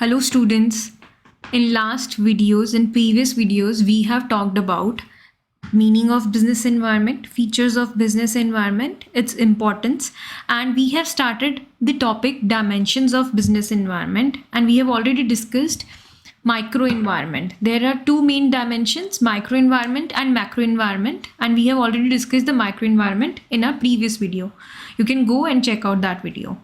Hello students. In last videos, in previous videos, we have talked about meaning of business environment, features of business environment, its importance, and we have started the topic dimensions of business environment, and we have already discussed micro environment. There are two main dimensions, micro environment and macro environment, and we have already discussed the micro environment in our previous video. You can go and check out that video.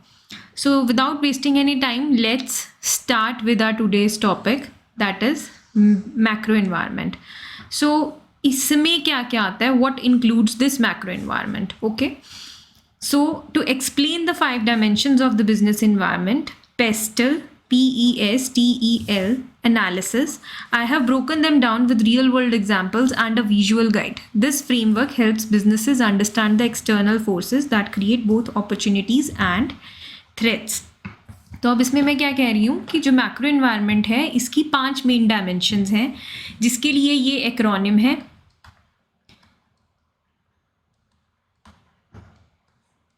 So without wasting any time, let's start with our today's topic, that is macro environment. So इसमें क्या क्या आता है, what includes this macro environment? Okay, so to explain the 5 dimensions of the business environment, PESTEL analysis, I have broken them down with real world examples and a visual guide. This framework helps businesses understand the external forces that create both opportunities and threats. तो अब इसमें मैं क्या कह रही हूँ कि जो मैक्रो एनवायरनमेंट है इसकी 5 मेन डायमेंशंस हैं, जिसके लिए ये एक्रोनिम है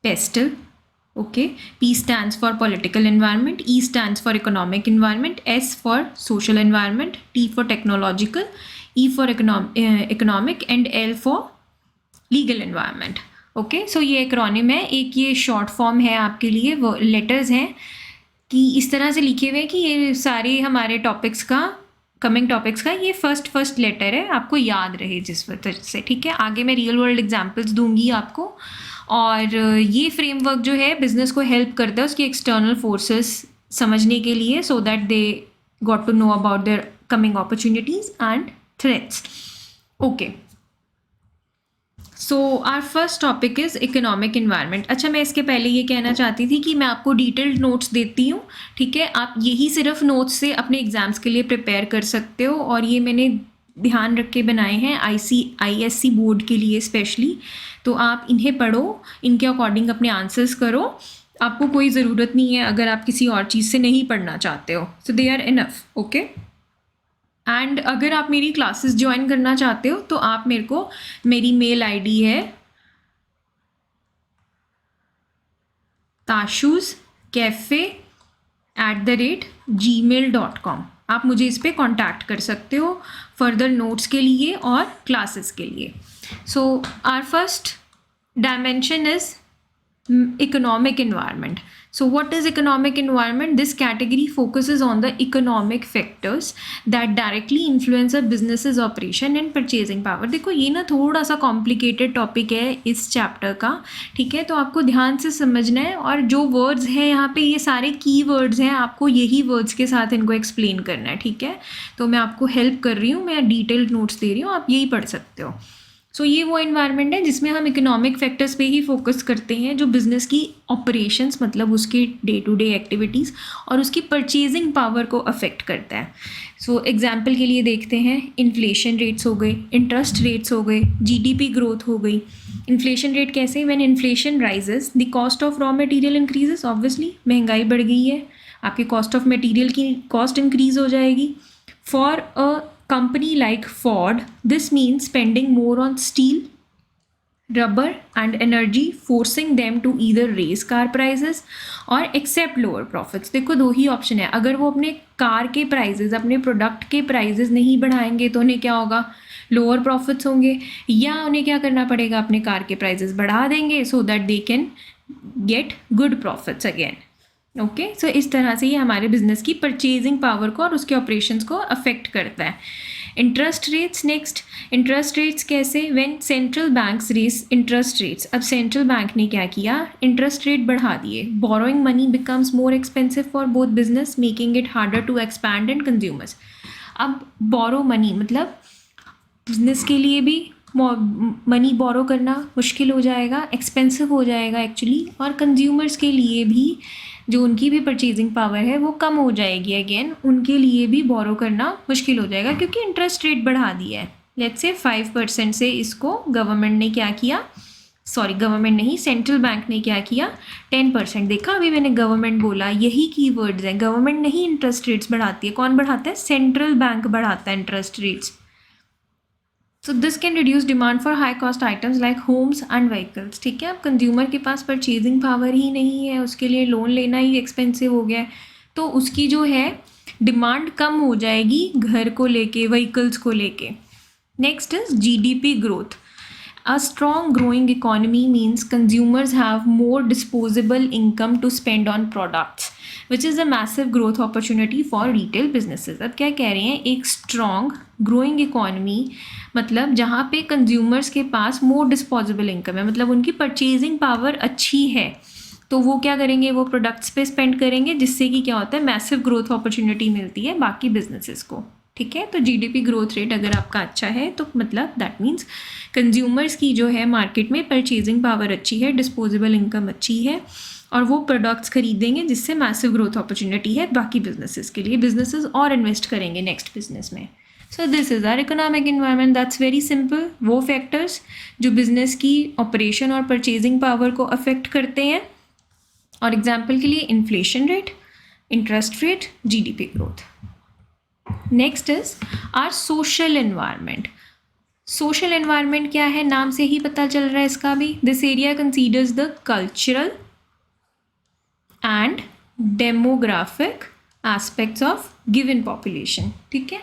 pastel. Okay, P stands for political environment, E stands for economic environment, S for social environment, T for technological, E for economic and L for legal environment. Okay, so ये acronym है, एक ये short form है आपके लिए, वो letters हैं कि इस तरह से लिखे हुए कि ये सारे हमारे टॉपिक्स का, कमिंग टॉपिक्स का ये फर्स्ट लेटर है, आपको याद रहे जिस वजह से. ठीक है, आगे मैं रियल वर्ल्ड एग्जांपल्स दूंगी आपको. और ये फ्रेमवर्क जो है बिजनेस को हेल्प करता है उसकी एक्सटर्नल फोर्सेस समझने के लिए, so that they got to know about their coming opportunities and threats. Okay, so our first topic is economic environment. अच्छा, मैं इसके पहले ये कहना चाहती थी कि मैं आपको डिटेल्ड नोट्स देती हूँ. ठीक है, आप यही सिर्फ नोट्स से अपने एग्ज़ाम्स के लिए प्रिपेयर कर सकते हो, और ये मैंने ध्यान रख के बनाए हैं ISC बोर्ड के लिए स्पेशली. तो आप इन्हें पढ़ो, इनके अकॉर्डिंग अपने आंसर्स करो. आपको कोई ज़रूरत नहीं है अगर आप किसी और चीज़ से नहीं पढ़ना चाहते हो, so they are enough. Okay, and अगर आप मेरी क्लासेस ज्वाइन करना चाहते हो तो आप मेरे को, मेरी मेल आईडी है tashuskafe@gmail.com. आप मुझे इस पर कॉन्टैक्ट कर सकते हो फर्दर नोट्स के लिए और क्लासेस के लिए. So our first dimension is economic environment. So what is economic environment? This category focuses on the economic factors that directly influence a business's operation and purchasing power. देखो ये ना थोड़ा सा complicated topic है इस chapter का. ठीक है, तो आपको ध्यान से समझना है, और जो words हैं यहाँ पे ये सारे key words हैं, आपको यही words के साथ इनको explain करना है. ठीक है, तो मैं आपको help कर रही हूँ, मैं detailed notes दे रही हूँ, आप यही पढ़ सकते हो. सो ये वो इन्वायरमेंट है जिसमें हम इकोनॉमिक फैक्टर्स पे ही फोकस करते हैं, जो बिज़नेस की ऑपरेशंस मतलब उसकी डे टू डे एक्टिविटीज़ और उसकी परचेजिंग पावर को अफेक्ट करता है. सो एग्जांपल के लिए देखते हैं, इन्फ्लेशन रेट्स हो गए, इंटरेस्ट रेट्स हो गए, GDP ग्रोथ हो गई. इन्फ्लेशन रेट कैसे? When inflation rises the cost of raw material increases. Obviously महंगाई बढ़ गई है, आपकी कॉस्ट ऑफ मटेरियल की कॉस्ट इंक्रीज हो जाएगी. For a company like Ford, this means spending more on steel, rubber and energy, forcing them to either raise car prices or accept lower profits. देखो दो ही ऑप्शन है, अगर वो अपने car के प्राइजेस, अपने प्रोडक्ट के प्राइजेस नहीं बढ़ाएंगे तो उन्हें क्या होगा, लोअर प्रॉफिट्स होंगे, या उन्हें क्या करना पड़ेगा, अपने कार के प्राइजेस बढ़ा देंगे so that they can get good profits again. Okay, so इस तरह से ये हमारे बिजनेस की परचेजिंग पावर को और उसके ऑपरेशंस को अफेक्ट करता है. Interest rates next. Interest rates कैसे? When central banks raise interest rates. अब सेंट्रल बैंक ने क्या किया, इंटरेस्ट रेट बढ़ा दिए. Borrowing money becomes more expensive for both business, making it harder to expand and consumers. अब बोरो मनी मतलब business के लिए भी मनी बोरो करना मुश्किल हो जाएगा, एक्सपेंसिव हो जाएगा एक्चुअली, और कंज्यूमर्स के लिए भी जो उनकी भी परचेजिंग पावर है वो कम हो जाएगी. अगेन उनके लिए भी बोरो करना मुश्किल हो जाएगा क्योंकि इंटरेस्ट रेट बढ़ा दिया है. लेट्स से 5% से इसको गवर्नमेंट ने क्या किया, सॉरी गवर्नमेंट नहीं, सेंट्रल बैंक ने क्या किया, 10%. देखा, अभी मैंने गवर्नमेंट बोला, यही कीवर्ड्स हैं. गवर्नमेंट नहीं इंटरेस्ट रेट्स बढ़ाती है, कौन बढ़ाता है, सेंट्रल बैंक बढ़ाता है interest rates. So this can reduce demand for high cost items like homes and vehicles. ठीक है, अब कंज्यूमर के पास परचेजिंग पावर ही नहीं है, उसके लिए लोन लेना ही एक्सपेंसिव हो गया है, तो उसकी जो है डिमांड कम हो जाएगी घर को लेके, व्हीकल्स को लेके। Next is GDP growth. A strong growing economy means consumers have more disposable income to spend on products, which is a massive growth opportunity for retail businesses. अब क्या कह रहे हैं, एक strong growing economy मतलब जहाँ पे consumers के पास more disposable income है, मतलब उनकी purchasing power अच्छी है, तो वो क्या करेंगे, वो प्रोडक्ट्स पे स्पेंड करेंगे, जिससे कि क्या होता है, मैसिव ग्रोथ अपॉर्चुनिटी मिलती है बाकी बिजनेसेस को। ठीक है, तो जीडीपी ग्रोथ रेट अगर आपका अच्छा है तो मतलब दैट मीन्स कंज्यूमर्स की जो है मार्केट में परचेजिंग पावर अच्छी है, डिस्पोजेबल इनकम अच्छी है, और वो प्रोडक्ट्स खरीदेंगे, जिससे मैसिव ग्रोथ अपॉर्चुनिटी है बाकी बिजनेसेस के लिए। बिजनेसेस और इन्वेस्ट करेंगे नेक्स्ट बिजनेस में। So this is our economic environment, that's very simple. वो फैक्टर्स जो बिजनेस की ऑपरेशन और परचेजिंग पावर को अफेक्ट करते हैं, और एग्जाम्पल के लिए inflation rate, interest rate, GDP growth. Next is our social environment. Social environment क्या है, नाम से ही पता चल रहा है इसका भी। This area considers the cultural and demographic aspects of given population. ठीक है,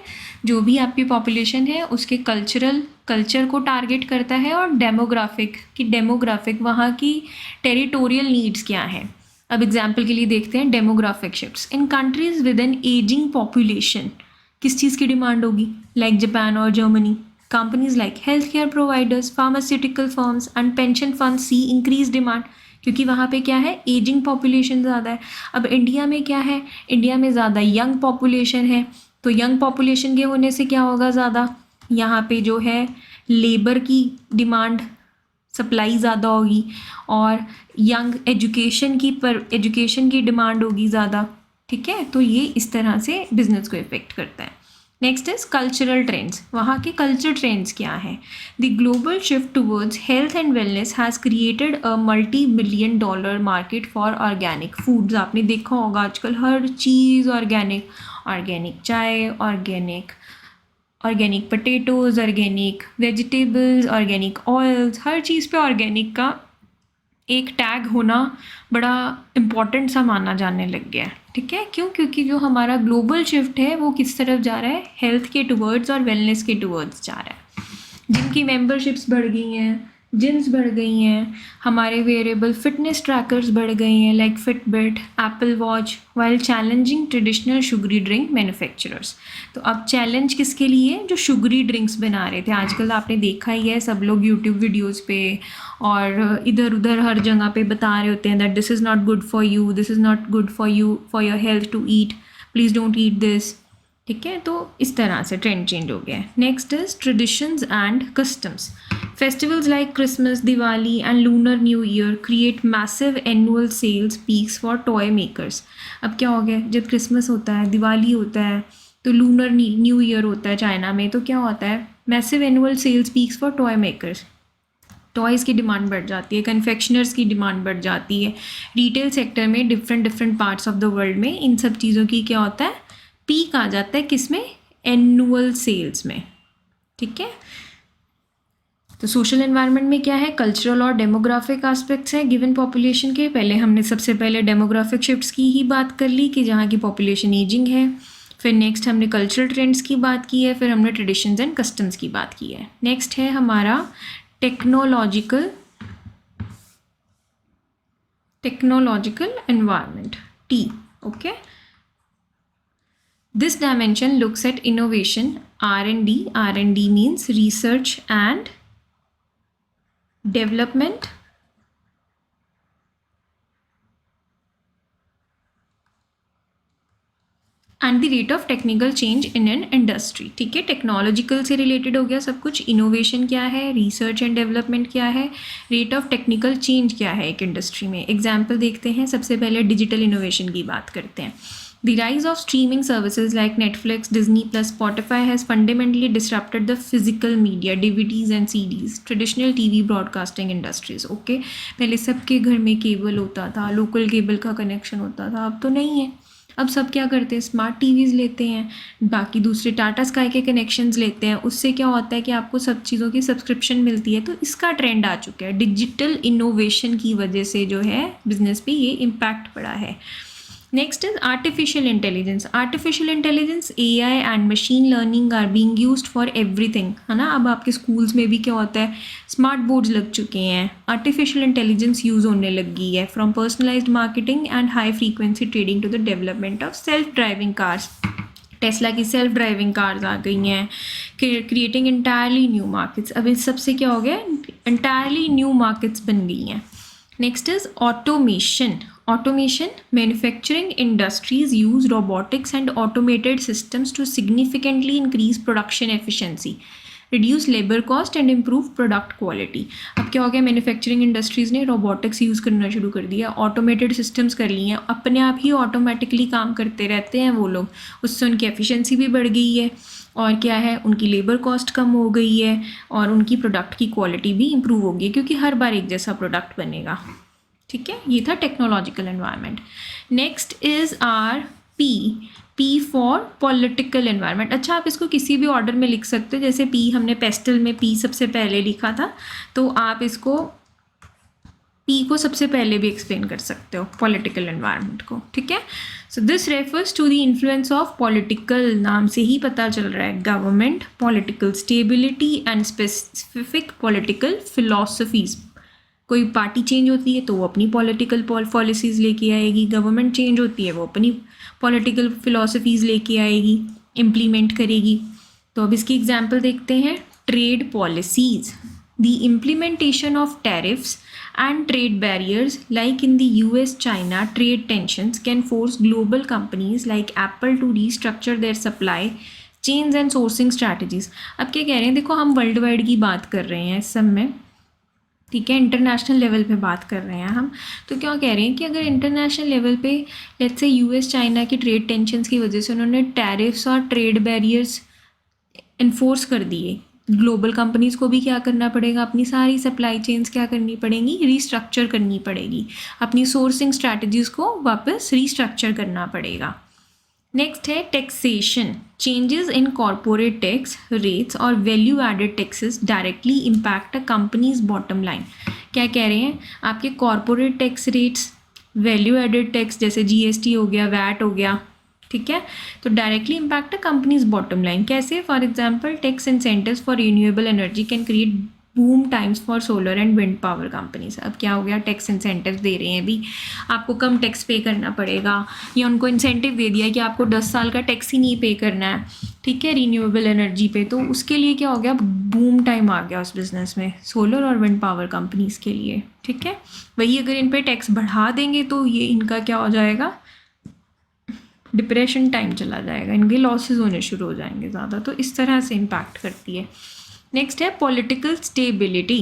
जो भी आपकी पॉपुलेशन है उसके कल्चर को टारगेट करता है, और डेमोग्राफिक वहाँ की टेरिटोरियल नीड्स क्या हैं। अब एग्जाम्पल के लिए देखते हैं demographic shifts in countries with an ageing population. किस चीज़ की डिमांड होगी, लाइक जापान और Germany. Companies like health care providers, pharmaceutical firms and pension funds see increase demand, क्योंकि वहाँ पे क्या है, एजिंग पॉपुलेशन ज़्यादा है। अब इंडिया में क्या है, इंडिया में ज़्यादा यंग पॉपुलेशन है, तो यंग पॉपुलेशन के होने से क्या होगा, ज़्यादा यहाँ पे जो है लेबर की डिमांड, सप्लाई ज़्यादा होगी, और यंग एजुकेशन की डिमांड होगी ज़्यादा। ठीक है, तो ये इस तरह से बिजनेस को इफेक्ट करता है। Next is cultural trends. वहाँ के कल्चर ट्रेंड्स क्या है। The global shift towards health and wellness has created a $multi-billion market for organic foods. आपने देखा होगा आजकल हर चीज़ ऑर्गेनिक चाय, organic potatoes, organic vegetables, organic oils, हर चीज़ पे ऑर्गेनिक का एक टैग होना बड़ा इम्पॉर्टेंट सा माना जाने लग गया है। ठीक है, क्यों, क्योंकि जो हमारा ग्लोबल शिफ्ट है वो किस तरफ जा रहा है, हेल्थ के टुवर्ड्स और वेलनेस के टुवर्ड्स जा रहा है। जिनकी मेंबरशिप्स बढ़ गई हैं, जिम्स बढ़ गई हैं, हमारे वेरिएबल फिटनेस ट्रैकर्स बढ़ गए हैं like Fitbit, Apple watch, while challenging traditional sugary drink manufacturers. तो अब चैलेंज किसके लिए, जो शुगरी ड्रिंक्स बना रहे थे। आजकल आपने देखा ही है, सब लोग यूट्यूब वीडियोज़ पे और इधर उधर हर जगह पे बता रहे होते हैं that this is not good for you, this is not good for you, for your health to eat, please don't eat this. ठीक है, तो इस तरह से ट्रेंड चेंज हो गया है। Next is traditions and customs. Festivals like Christmas, Diwali and lunar new year create massive annual sales peaks for toy makers. अब क्या हो गया, जब क्रिसमस होता है, दिवाली होता है, तो लूनर न्यू ईयर होता है चाइना में, तो क्या होता है, massive annual sales peaks for toy makers. Toys की डिमांड बढ़ जाती है, कन्फेक्शनर्स की डिमांड बढ़ जाती है। रिटेल सेक्टर में different parts of the world में इन सब चीज़ों की क्या होता है, पीक आ जाता है, किसमें, एनुअल सेल्स में। ठीक है, तो सोशल एनवायरनमेंट में क्या है, कल्चरल और डेमोग्राफिक एस्पेक्ट्स हैं गिवन पॉपुलेशन के। हमने सबसे पहले डेमोग्राफिक शिफ्ट्स की ही बात कर ली कि जहाँ की पॉपुलेशन एजिंग है। फिर नेक्स्ट हमने कल्चरल ट्रेंड्स की बात की है, फिर हमने ट्रेडिशंस एंड कस्टम्स की बात की है। नेक्स्ट है हमारा technological environment, T. Okay, this dimension looks at innovation, R&D. R&D means research and development, and the rate of technical change in an industry. ठीक है, टेक्नोलॉजिकल से रिलेटेड हो गया सब कुछ। इनोवेशन क्या है, रिसर्च एंड डेवलपमेंट क्या है, रेट ऑफ टेक्निकल चेंज क्या है एक इंडस्ट्री में। एग्जाम्पल देखते हैं, सबसे पहले डिजिटल इनोवेशन की बात करते हैं। The rise of streaming services like Netflix, Disney Plus, Spotify has fundamentally disrupted the physical media, DVDs and CDs, traditional TV broadcasting industries. Okay, पहले सबके घर में केबल होता था, लोकल केबल का कनेक्शन होता था, अब तो नहीं है। अब सब क्या करते हैं, स्मार्ट टीवीज़ लेते हैं, बाकी दूसरे टाटा स्काई के कनेक्शंस लेते हैं। उससे क्या होता है कि आपको सब चीज़ों की सब्सक्रिप्शन मिलती है। तो इसका ट्रेंड आ चुका है। डिजिटल इनोवेशन की वजह से जो है बिजनेस पे ये इम्पैक्ट पड़ा है। Next is artificial intelligence. Artificial intelligence, AI and machine learning are being used for everything, है ना. अब आपके स्कूल्स में भी क्या होता है, स्मार्ट बोर्ड्स लग चुके हैं, आर्टिफिशियल इंटेलिजेंस यूज़ होने लग गई है. From personalised marketing and high frequency trading to the development of self driving cars. Tesla की सेल्फ ड्राइविंग कार्स आ गई हैं, क्रिएटिंग इंटायरली न्यू मार्केट्स. अब इस सबसे क्या हो गया, इंटायरली न्यू मार्केट्स बन गई हैं. Next is automation. Automation. Manufacturing industries use robotics and automated systems to significantly increase production efficiency, reduce labor cost and improve product quality. अब क्या हो गया, मैन्युफैक्चरिंग इंडस्ट्रीज़ ने रोबोटिक्स यूज़ करना शुरू कर दिया, ऑटोमेटेड सिस्टम्स कर लिए हैं, अपने आप ही ऑटोमेटिकली काम करते रहते हैं वो लोग. उससे उनकी एफिशिएंसी भी बढ़ गई है और क्या है, उनकी लेबर कॉस्ट कम हो गई है और उनकी प्रोडक्ट की क्वालिटी भी इम्प्रूव होगी क्योंकि हर बार एक जैसा प्रोडक्ट बनेगा. ठीक है, ये था technological environment. Next is R P for political environment. अच्छा, आप इसको किसी भी ऑर्डर में लिख सकते हो. जैसे पी हमने पेस्टल में पी सबसे पहले लिखा था, तो आप इसको पी को सबसे पहले भी एक्सप्लेन कर सकते हो, पॉलिटिकल एनवायरनमेंट को. ठीक है, so this refers to the influence of political. नाम से ही पता चल रहा है, government, political stability and specific political philosophies. कोई पार्टी चेंज होती है तो वो अपनी पॉलिटिकल पॉलिसीज़ लेके आएगी, गवर्नमेंट चेंज होती है वो अपनी पॉलिटिकल फिलॉसफीज़ लेके आएगी, इम्प्लीमेंट करेगी. तो अब इसकी एग्जांपल देखते हैं. Trade policies. The implementation of tariffs and trade barriers like in the US China trade tensions can force global companies like Apple to restructure their supply chains and sourcing strategies. अब क्या कह रहे हैं, देखो हम world wide की बात कर रहे हैं इस सब में. ठीक है, इंटरनेशनल लेवल पे बात कर रहे हैं हम. तो क्या कह रहे हैं कि अगर इंटरनेशनल लेवल पे लेट्स से US चाइना की ट्रेड टेंशंस की वजह से उन्होंने टैरिफ्स और ट्रेड बैरियर्स इन्फोर्स कर दिए, ग्लोबल कंपनीज़ को भी क्या करना पड़ेगा, अपनी सारी सप्लाई चेन्स क्या करनी पड़ेंगी, रीस्ट्रक्चर करनी पड़ेगी, अपनी सोर्सिंग स्ट्रैटेजीज़ को वापस रीस्ट्रक्चर करना पड़ेगा. नेक्स्ट है taxation. Changes in corporate tax rates और value added taxes directly impact a companies bottom line. क्या कह रहे हैं, आपके corporate tax rates, value added tax जैसे GST हो गया, वैट हो गया, ठीक है, तो directly impact a companies bottom line. कैसे, for example tax incentives for renewable energy can create boom times for solar and wind power companies. अब क्या हो गया, टैक्स इंसेंटिव दे रहे हैं, भी आपको कम टैक्स पे करना पड़ेगा, या उनको इंसेंटिव दे दिया कि आपको 10 साल का टैक्स ही नहीं पे करना है, ठीक है, रिन्यूएबल एनर्जी पे. तो उसके लिए क्या हो गया, बूम टाइम आ गया उस बिज़नेस में, सोलर और विंड पावर कंपनीज के लिए. ठीक है, वही अगर इन पर टैक्स बढ़ा देंगे तो ये इनका क्या हो जाएगा, डिप्रेशन टाइम चला जाएगा, इनके लॉसेस होने शुरू हो जाएंगे ज़्यादा. तो इस तरह से इम्पैक्ट करती है. नेक्स्ट है political stability.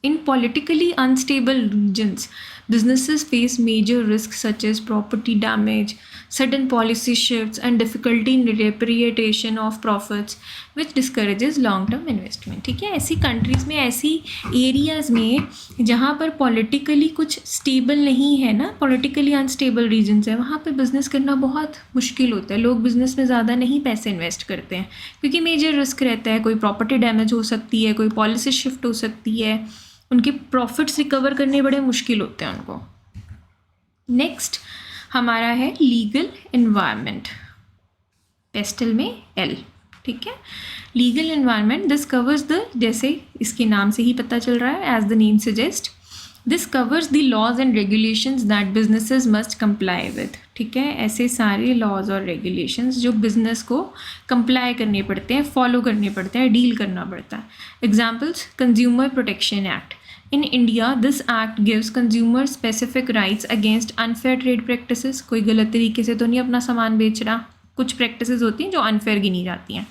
In politically unstable regions businesses face major risks such as property damage, sudden policy shifts and difficulty in repatriation of profits which discourages long term investment. ठीक है, ऐसी कंट्रीज़ में, ऐसी areas में जहाँ पर politically कुछ stable नहीं है ना, पॉलिटिकली अनस्टेबल रीजन्स है, वहाँ पे बिज़नेस करना बहुत मुश्किल होता है. लोग बिज़नेस में ज़्यादा नहीं पैसे इन्वेस्ट करते हैं क्योंकि मेजर रिस्क रहता है, कोई प्रॉपर्टी डैमेज हो सकती है, कोई पॉलिसी शिफ्ट हो सकती है, उनके प्रॉफिट्स रिकवर करने बड़े मुश्किल होते हैं उनको. नेक्स्ट हमारा है लीगल एनवायरनमेंट, पेस्टल में L. ठीक है, legal environment this covers the, जैसे इसके नाम से ही पता चल रहा है, as the name suggest, this covers the laws and regulations that businesses must comply with. ठीक है, ऐसे सारे लॉज और रेगुलेशंस जो बिजनेस को कंप्लाई करने पड़ते हैं, फॉलो करने पड़ते हैं, डील करना पड़ता है. Examples, consumer protection act. In India, this act gives consumers specific rights against unfair trade practices. कोई गलत तरीके से तो नहीं अपना सामान बेच रहा, कुछ प्रैक्टिसेस होती हैं जो अनफेयर गिनी जाती हैं.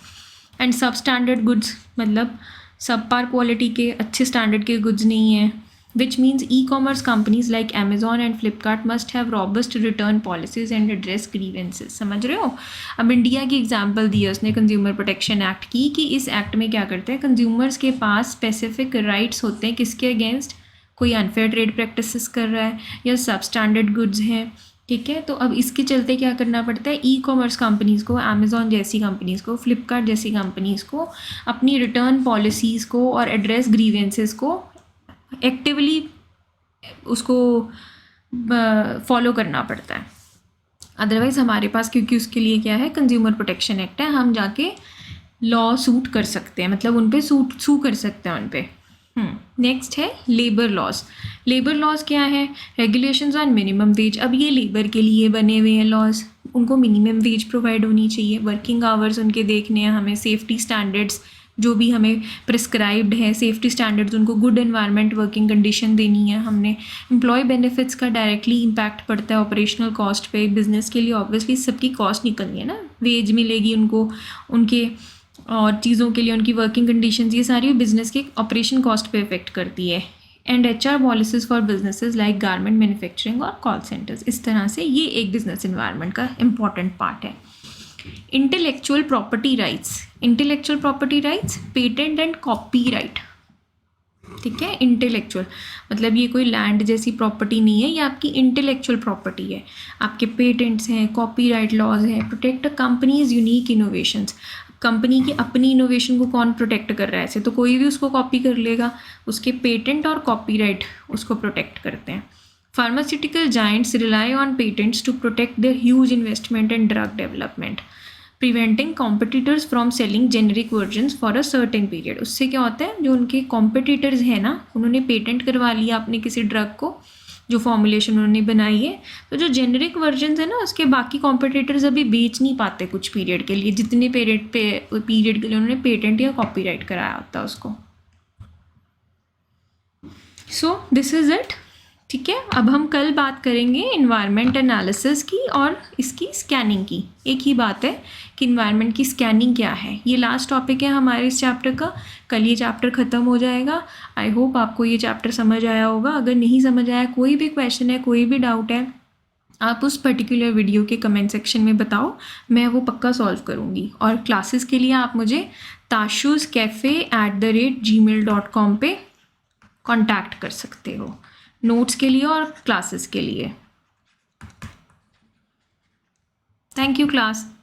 एंड सब स्टैंडर्ड गुड्स, मतलब सब पार क्वालिटी के, अच्छे स्टैंडर्ड के गुड्स नहीं हैं. which means e-commerce companies like Amazon and Flipkart must have robust return policies and address grievances. समझ रहे हो. अब इंडिया की एग्जांपल दी है उसने कंज्यूमर प्रोटेक्शन एक्ट की, कि इस एक्ट में क्या करते हैं, कंज्यूमर्स के पास स्पेसिफिक राइट्स होते हैं किसके अगेंस्ट, कोई अनफेयर ट्रेड प्रैक्टिसेस कर रहा है या सब स्टैंडर्ड गुड्स हैं. ठीक है, तो अब इसके चलते क्या करना पड़ता है, ई कॉमर्स कंपनीज़ को, अमेज़ॉन जैसी कंपनीज़ को, फ्लिपकार्ट जैसी कंपनीज़ को अपनी रिटर्न पॉलिसीज़ को और एड्रेस ग्रीवेंसेस को एक्टिवली उसको फॉलो करना पड़ता है. अदरवाइज़ हमारे पास, क्योंकि उसके लिए क्या है, कंज्यूमर प्रोटेक्शन एक्ट है, हम जाके लॉ सूट कर सकते हैं, मतलब उन पे सू कर सकते हैं उन पे। नेक्स्ट है लेबर लॉज। लेबर लॉज क्या है? Regulations on minimum wage. अब ये लेबर के लिए बने हुए हैं लॉज, उनको मिनिमम वेज प्रोवाइड होनी चाहिए, वर्किंग आवर्स उनके देखने हैं हमें, सेफ्टी स्टैंडर्ड्स जो भी हमें प्रिस्क्राइब्ड है, सेफ्टी स्टैंडर्ड्स, उनको गुड एनवायरनमेंट, वर्किंग कंडीशन देनी है हमने। एम्प्लॉय बेनिफिट्स का डायरेक्टली इम्पैक्ट पड़ता है ऑपरेशनल कॉस्ट पे। बिजनेस के लिए ऑब्वियसली सबकी कॉस्ट निकलनी है ना, वेज मिलेगी उनको, उनके और चीज़ों के लिए उनकी वर्किंग कंडीशंस, ये सारी बिजनेस के ऑपरेशन कॉस्ट पे इफेक्ट करती है। And HR policies for businesses like garment manufacturing और कॉल सेंटर्स। इस तरह से ये एक बिजनेस इन्वायरमेंट का इम्पॉर्टेंट पार्ट है। Intellectual property rights. Intellectual property rights, patent and copyright. ठीक है, इंटेलेक्चुअल मतलब ये कोई लैंड जैसी प्रॉपर्टी नहीं है, ये आपकी इंटेलेक्चुअल प्रॉपर्टी है। आपके पेटेंट्स हैं, कॉपीराइट लॉज हैं। प्रोटेक्ट अ कंपनीज यूनिक इनोवेशंस। कंपनी की अपनी इनोवेशन को कौन प्रोटेक्ट कर रहा है? ऐसे तो कोई भी उसको कॉपी कर लेगा, उसके पेटेंट और कॉपीराइट उसको प्रोटेक्ट करते हैं। Pharmaceutical giants rely on patents to protect their huge investment in drug development, preventing competitors from selling generic versions for a certain period. उससे क्या होता है, जो उनके कॉम्पिटिटर्स हैं ना, उन्होंने पेटेंट करवा लिया अपने किसी ड्रग को, जो फॉर्मुलेशन उन्होंने बनाई है, तो जो जेनरिक वर्जन्स है ना, उसके बाकी कॉम्पिटिटर्स अभी बेच नहीं पाते कुछ पीरियड के लिए, जितने पीरियड के लिए उन्होंने पेटेंट या कॉपीराइट कराया होता है उसको। सो दिस इज़ इट। ठीक है, अब हम कल बात करेंगे इन्वायरमेंट एनालिसिस की और इसकी स्कैनिंग की। एक ही बात है कि इन्वायरमेंट की स्कैनिंग क्या है। ये लास्ट टॉपिक है हमारे इस चैप्टर का, कल ये चैप्टर ख़त्म हो जाएगा। आई होप आपको ये चैप्टर समझ आया होगा। अगर नहीं समझ आया, कोई भी क्वेश्चन है, कोई भी डाउट है, आप उस पर्टिकुलर वीडियो के कमेंट सेक्शन में बताओ, मैं वो पक्का सॉल्व करूँगी। और क्लासेस के लिए आप मुझे tashuskafe@gmail.com पे कॉन्टैक्ट कर सकते हो, नोट्स के लिए और क्लासेस के लिए। Thank you class.